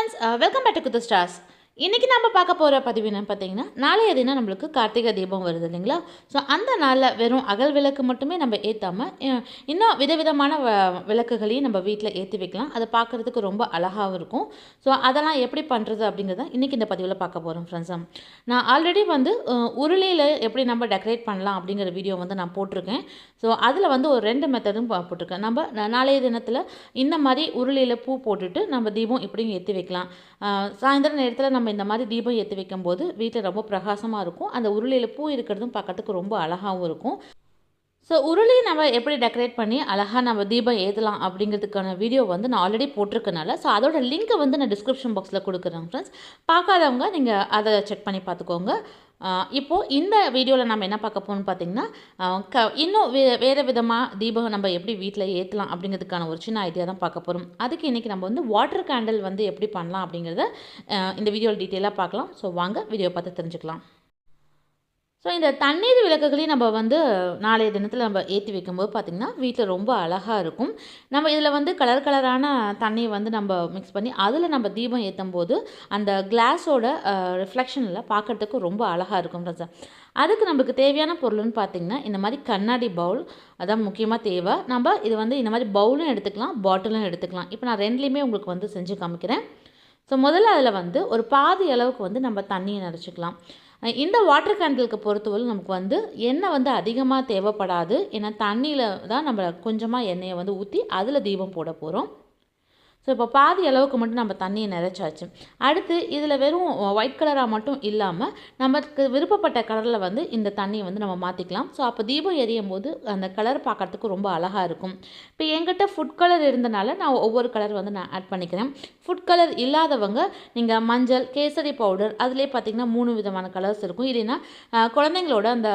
Friends, welcome back to kirthustars. இன்றைக்கி நம்ம பார்க்க போகிற பதிவு என்னன்னு பார்த்தீங்கன்னா, நாளைய தினம் நம்மளுக்கு கார்த்திகை தீபம் வருது இல்லைங்களா? ஸோ அந்த நாளில் வெறும் அகல் விளக்கு மட்டுமே நம்ம ஏற்றாமல் இன்னும் விதவிதமான விளக்குகளையும் நம்ம வீட்டில் ஏற்றி வைக்கலாம். அது பார்க்குறதுக்கு ரொம்ப அழகாகவும் இருக்கும். ஸோ அதெல்லாம் எப்படி பண்ணுறது அப்படிங்கிறத இன்றைக்கி இந்த பதிவில் பார்க்க போகிறோம் ஃப்ரெண்ட்ஸ். நான் ஆல்ரெடி உருளியில் எப்படி நம்ம டெக்கரேட் பண்ணலாம் அப்படிங்கிற வீடியோ நான் போட்டிருக்கேன். ஸோ அதில் ஒரு 2 மெத்தடும் போட்டிருக்கேன். நம்ம நாளைய தினத்தில் இந்த மாதிரி உருளியில் பூ போட்டுட்டு நம்ம தீபம் இப்படியும் ஏற்றி வைக்கலாம். சாயந்தர நேரத்தில் நம்ம இந்த மாதிரி தீபம் ஏற்றி வைக்கும்போது வீட்டில் ரொம்ப பிரகாசமாக இருக்கும். அந்த உருளியில் பூ இருக்கிறதும் பார்க்கறதுக்கு ரொம்ப அழகாகவும் இருக்கும். ஸோ உருளி நம்ம எப்படி டெக்கரேட் பண்ணி அழகாக நம்ம தீபம் ஏற்றலாம் அப்படிங்கிறதுக்கான வீடியோ நான் ஆல்ரெடி போட்டிருக்கனால ஸோ அதோட லிங்க்கை நான் டிஸ்கிரிப்ஷன் பாக்ஸில் கொடுக்குறேன் ஃப்ரெண்ட்ஸ். பார்க்காதவங்க நீங்கள் அதை செக் பண்ணி பார்த்துக்கோங்க. இப்போது இந்த வீடியோவில் நம்ம என்ன பார்க்க போகணும்னு பார்த்தீங்கன்னா, இன்னும் வேறு விதமாக தீபம் நம்ம எப்படி வீட்டில் ஏற்றலாம் அப்படிங்கிறதுக்கான ஒரு சின்ன ஐடியா தான் பார்க்க போகிறோம். அதுக்கு இன்றைக்கி நம்ம வாட்டர் கேண்டில் எப்படி பண்ணலாம் அப்படிங்கிறத இந்த வீடியோவில் டீட்டெயிலாக பார்க்கலாம். ஸோ வாங்க வீடியோ பார்த்து தெரிஞ்சுக்கலாம். ஸோ இந்த தண்ணீர் விளக்குகளையும் நம்ம நாளைய தினத்தில் நம்ம ஏற்றி வைக்கும்போது பார்த்திங்கன்னா வீட்டில் ரொம்ப அழகாக இருக்கும். நம்ம இதில் கலர் கலரான தண்ணியை நம்ம மிக்ஸ் பண்ணி அதில் நம்ம தீபம் ஏற்றும் போது அந்த கிளாஸோட ரிஃப்ளெக்ஷனில் பார்க்குறதுக்கு ரொம்ப அழகாக இருக்கும். அதுக்கு நமக்கு தேவையான பொருள்னு பார்த்திங்கன்னா, இந்த மாதிரி கண்ணாடி பவுல் அதான் முக்கியமாக தேவை. நம்ம இது இந்த மாதிரி பவுலும் எடுத்துக்கலாம், பாட்டிலும் எடுத்துக்கலாம். இப்போ நான் ரெண்டுலேயுமே உங்களுக்கு செஞ்சு காமிக்கிறேன். ஸோ முதல்ல அதில் ஒரு பாதி அளவுக்கு நம்ம தண்ணியை நினச்சிக்கலாம். இந்த வாட்டர் கேண்டிலுக்கு பொறுத்தவரை நமக்கு எண்ணெய் அதிகமாக தேவைப்படாது. ஏன்னா தண்ணியில் தான் நம்ம கொஞ்சமாக எண்ணெயை ஊற்றி அதில் தீபம் போட போகிறோம். ஸோ இப்போ பாதி அளவுக்கு மட்டும் நம்ம தண்ணியை நிறைச்சாச்சு. அடுத்து இதில் வெறும் ஒயிட் கலராக மட்டும் இல்லாமல் நமக்கு விருப்பப்பட்ட கலரில் இந்த தண்ணியை நம்ம மாற்றிக்கலாம். ஸோ அப்போ தீபம் எரியும் போது அந்த கலர் பார்க்குறதுக்கு ரொம்ப அழகாக இருக்கும். இப்போ என்கிட்ட ஃபுட் கலர் இருந்தனால நான் ஒவ்வொரு கலர் நான் ஆட் பண்ணிக்கிறேன். ஃபுட் கலர் இல்லாதவங்க நீங்கள் மஞ்சள், கேசரி பவுடர், அதிலே பார்த்திங்கன்னா 3 விதமான கலர்ஸ் இருக்கும். இல்லைன்னா குழந்தைங்களோட அந்த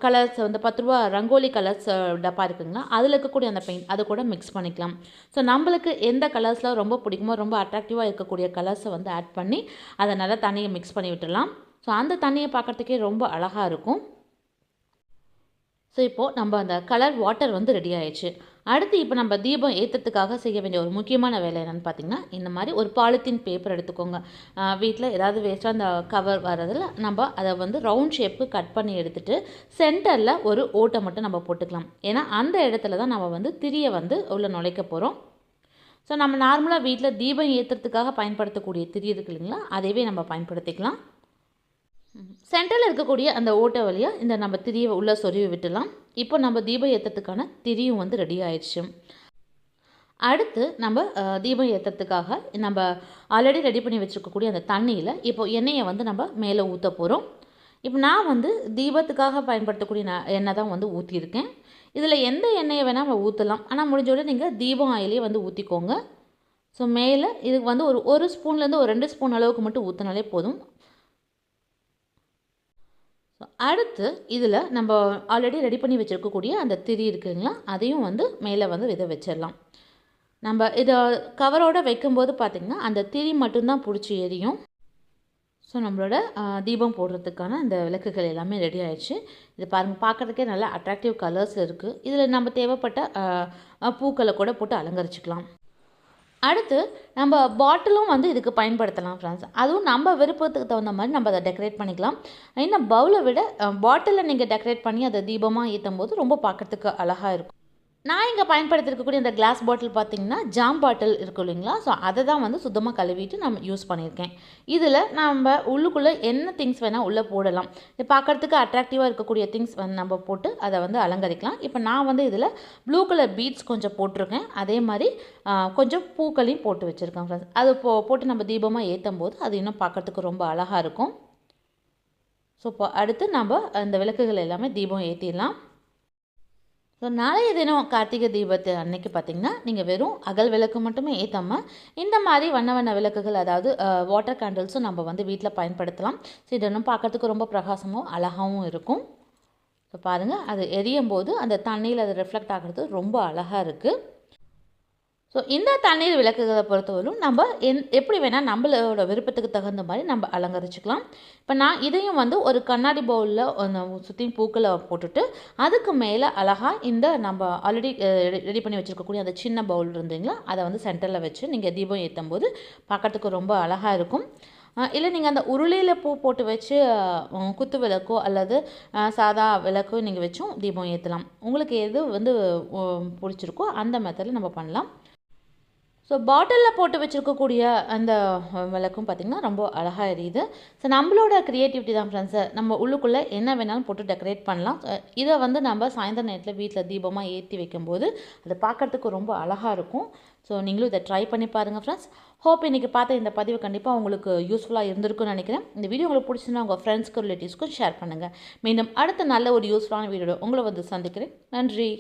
கலர்ஸ் 10 ரூபா ரங்கோலி கலர்ஸ் டப்பா இருக்குங்களா, அதில் இருக்கக்கூடிய அந்த பெயிண்ட் அதை கூட மிக்ஸ் பண்ணிக்கலாம். ஸோ நம்மளுக்கு எந்த கலர்ஸ்லாம் ரொம்ப பிடிக்குமோ, ரொம்ப அட்ராக்டிவாக இருக்கக்கூடிய கலர்ஸை ஆட் பண்ணி அதை நல்லா தண்ணியை மிக்ஸ் பண்ணி விட்டுடலாம். ஸோ அந்த தண்ணியை பார்க்குறதுக்கே ரொம்ப அழகாக இருக்கும். ஸோ இப்போது நம்ம அந்த கலர் வாட்டர் ரெடி ஆயிடுச்சு. அடுத்து இப்போ நம்ம தீபம் ஏற்றுறதுக்காக செய்ய வேண்டிய ஒரு முக்கியமான வேலை என்னென்னு பார்த்திங்கன்னா, இந்த மாதிரி ஒரு பாலித்தீன் பேப்பர் எடுத்துக்கோங்க. வீட்டில் ஏதாவது வேஸ்ட்டாக அந்த கவர் வர்றதில் நம்ம அதை ரவுண்ட் ஷேப்பு கட் பண்ணி எடுத்துகிட்டு சென்டரில் ஒரு ஓட்டை மட்டும் நம்ம போட்டுக்கலாம். ஏன்னா அந்த இடத்துல தான் நம்ம திரியை உள்ளே நுழைக்க போகிறோம். ஸோ நம்ம நார்மலாக வீட்டில் தீபம் ஏற்றுறதுக்காக பயன்படுத்தக்கூடிய திரி இருக்கு இல்லைங்களா, அதைவே நம்ம பயன்படுத்திக்கலாம். சென்டரில் இருக்கக்கூடிய அந்த ஓட்டை வழியாக இந்த நம்ம திரியை உள்ளே சொருவி விட்டுலாம். இப்போ நம்ம தீபம் ஏற்றுறதுக்கான திரியும் ரெடி ஆயிடுச்சு. அடுத்து நம்ம தீபம் ஏற்றுறதுக்காக நம்ம ஆல்ரெடி ரெடி பண்ணி வச்சுருக்கக்கூடிய அந்த தண்ணியில் இப்போ எண்ணெயை நம்ம மேலே ஊற்ற போகிறோம். இப்போ நான் தீபத்துக்காக பயன்படுத்தக்கூடிய எண்ணெய் தான் ஊற்றியிருக்கேன். இதில் எந்த எண்ணெயை வேணால் நம்ம ஊற்றலாம். ஆனால் முடிஞ்சோட நீங்கள் தீபம் ஆயிலே ஊற்றிக்கோங்க. ஸோ மேலே இதுக்கு ஒரு ஸ்பூன்லேருந்து ஒரு 2 ஸ்பூன் அளவுக்கு மட்டும் ஊற்றினாலே போதும். ஸோ அடுத்து இதில் நம்ம ஆல்ரெடி ரெடி பண்ணி வச்சுருக்கக்கூடிய அந்த திரி இருக்குங்களா, அதையும் மேலே இதை வச்சிடலாம். நம்ம இதை கவரோடு வைக்கும்போது பார்த்திங்கன்னா அந்த திரி மட்டும்தான் பிடிச்சி எரியும். ஸோ நம்மளோட தீபம் போடுறதுக்கான அந்த விளக்குகள் எல்லாமே ரெடி ஆயிடுச்சு. இது பாருங்கள், பார்க்குறதுக்கே நல்லா அட்ராக்டிவ் கலர்ஸ் இருக்குது. இதில் நம்ம தேவைப்பட்ட பூக்களை கூட போட்டு அலங்கரிச்சுக்கலாம். அடுத்து நம்ம பாட்டிலும் இதுக்கு பயன்படுத்தலாம் ஃப்ரெண்ட்ஸ். அதுவும் நம்ம விருப்பத்துக்கு தகுந்த மாதிரி நம்ம அதை டெக்கரேட் பண்ணிக்கலாம். இன்னும் பவுலை விட பாட்டிலில் நீங்கள் டெக்கரேட் பண்ணி அதை தீபமாக ஏற்றும் போது ரொம்ப பார்க்குறதுக்கு அழகாக இருக்கும். நான் இங்கே பயன்படுத்திருக்கக்கூடிய இந்த கிளாஸ் பாட்டில் பார்த்திங்கன்னா ஜாம் பாட்டில் இருக்கும் இல்லைங்களா, ஸோ அதை தான் சுத்தமாக கழுவிட்டு நம்ம யூஸ் பண்ணியிருக்கேன். இதில் நம்ம உள்ளுக்குள்ளே என்ன திங்ஸ் வேணால் உள்ளே போடலாம். இது பார்க்குறதுக்கு அட்ராக்டிவாக இருக்கக்கூடிய திங்ஸ் நம்ம போட்டு அதை அலங்கரிக்கலாம். இப்போ நான் இதில் ப்ளூ கலர் பீட்ஸ் கொஞ்சம் போட்டிருக்கேன். அதே மாதிரி கொஞ்சம் பூக்களையும் போட்டு வச்சுருக்கேன் ஃப்ரெண்ட்ஸ். அது போட்டு நம்ம தீபமாக ஏற்றும் போது அது இன்னும் பார்க்குறதுக்கு ரொம்ப அழகாக இருக்கும். ஸோ இப்போ அடுத்து நம்ம அந்த விளக்குகள் எல்லாமே தீபம் ஏற்றிடலாம். ஸோ நாளைய தினம் கார்த்திகை தீபத்து அன்னைக்கு பார்த்திங்கன்னா, நீங்கள் வெறும் அகல் விளக்கு மட்டுமே ஏற்றாமல் இந்த மாதிரி வண்ண வண்ண விளக்குகள், அதாவது வாட்டர் கேண்டில்ஸும் நம்ம வீட்டில் பயன்படுத்தலாம். ஸோ இது இன்னும் பார்க்குறதுக்கு ரொம்ப பிரகாசமும் அழகாகவும் இருக்கும். ஸோ பாருங்கள், அது எரியும் போது அந்த தண்ணியில் அது ரிஃப்ளெக்ட் ஆகிறது ரொம்ப அழகாக இருக்குது. ஸோ இந்த தண்ணீர் விளக்குகளை பொறுத்தவரையும் நம்ம எப்படி வேணால் நம்மளோட விருப்பத்துக்கு தகுந்த மாதிரி நம்ம அலங்கரிச்சுக்கலாம். இப்போ நான் இதையும் வந்து ஒரு கண்ணாடி பவுலில் சுற்றியும் பூக்களை போட்டுட்டு அதுக்கு மேலே அழகாக இந்த நம்ம ஆல்ரெடி ரெடி பண்ணி வச்சுருக்கக்கூடிய அந்த சின்ன பவுல் இருந்தீங்களா அதை வந்து சென்டரில் வச்சு நீங்கள் தீபம் ஏற்றும் போது பார்க்குறதுக்கு ரொம்ப அழகாக இருக்கும். இல்லை நீங்கள் அந்த உருளையில் பூ போட்டு வச்சு குத்து விளக்கோ அல்லது சாதா விளக்கோ நீங்கள் வச்சும் தீபம் ஏற்றலாம். உங்களுக்கு எது வந்து பிடிச்சிருக்கோ அந்த மெத்தடில் நம்ம பண்ணலாம். ஸோ பாட்டிலில் போட்டு வச்சுருக்கக்கூடிய அந்த விளக்கும் பார்த்திங்கன்னா ரொம்ப அழகாக எரியுது. ஸோ நம்மளோட க்ரியேட்டிவிட்டி தான் ஃப்ரெண்ட்ஸு. நம்ம உள்ளுக்குள்ளே என்ன வேணாலும் போட்டு டெக்கரேட் பண்ணலாம். இதை வந்து நம்ம சாயந்தர நேரத்தில் வீட்டில் தீபமாக ஏற்றி வைக்கும்போது அது பார்க்குறதுக்கு ரொம்ப அழகாக இருக்கும். ஸோ நீங்களும் இதை ட்ரை பண்ணி பாருங்கள் ஃப்ரெண்ட்ஸ். ஹோப் இன்றைக்கி பார்த்த இந்த பதிவு கண்டிப்பாக உங்களுக்கு யூஸ்ஃபுல்லாக இருந்திருக்குன்னு நினைக்கிறேன். இந்த வீடியோ உங்களுக்கு பிடிச்சிருந்தா உங்கள் ஃப்ரெண்ட்ஸ்க்கும் ரிலேட்டிவ்ஸ்க்கும் ஷேர் பண்ணுங்கள். மீண்டும் அடுத்த நல்ல ஒரு யூஸ்ஃபுல்லான வீடியோட உங்களை வந்து சந்திக்கிறேன். நன்றி.